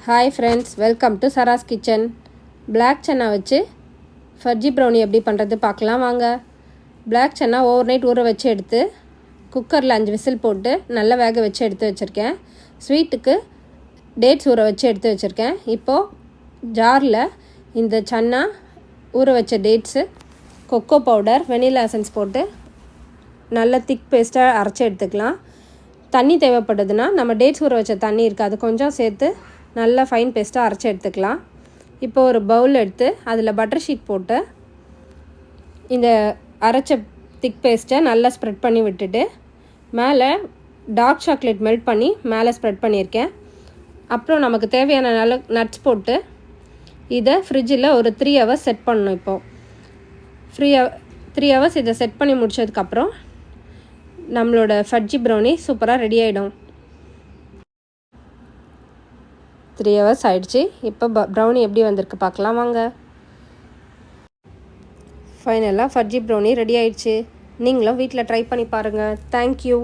Hi friends, welcome to Sara's kitchen. Black chana வச்சு fudgy brownie எப்படி பண்ணுறது பார்க்கலாம் வாங்க. பிளாக் சன்னா ஓவர் நைட் ஊற வச்சு எடுத்து குக்கரில் 5 விசில் போட்டு நல்லா வேக வச்சு எடுத்து வச்சுருக்கேன். ஸ்வீட்டுக்கு டேட்ஸ் ஊற வச்சு எடுத்து வச்சுருக்கேன். இப்போது ஜாரில் இந்த சன்னா, ஊற வச்ச dates, cocoa powder, vanilla essence போட்டு நல்ல திக் பேஸ்ட்டாக அரைச்சி எடுத்துக்கலாம். தண்ணி தேவைப்படுதுன்னா நம்ம டேட்ஸ் ஊற வச்ச தண்ணி இருக்குது, அது கொஞ்சம் சேர்த்து நல்லா ஃபைன் பேஸ்ட்டாக அரைச்சி எடுத்துக்கலாம். இப்போ ஒரு பவுல் எடுத்து அதில் பட்டர் ஷீட் போட்டு இந்த அரைச்ச திக் பேஸ்ட்டை நல்லா ஸ்ப்ரெட் பண்ணி விட்டுட்டு மேலே டார்க் சாக்லேட் மெல்ட் பண்ணி மேலே ஸ்ப்ரெட் பண்ணியிருக்கேன். அப்புறம் நமக்கு தேவையான நட்ஸ் போட்டு இதை ஃப்ரிட்ஜில் ஒரு 3 hours செட் பண்ணணும். இப்போது 3 hours இதை செட் பண்ணி முடித்ததுக்கப்புறம் நம்மளோட ஃபர்ஜி ப்ரௌனி சூப்பராக ரெடி ஆகிடும். 3 hours ஆயிடுச்சு. இப்போ ப்ரௌனி எப்படி வந்திருக்கு பார்க்கலாம் வாங்க. ஃபைனலாக ஃபர்ஜி ப்ரௌனி ரெடி ஆயிடுச்சு. நீங்களும் வீட்டில் ட்ரை பண்ணி பாருங்கள். தேங்க்யூ.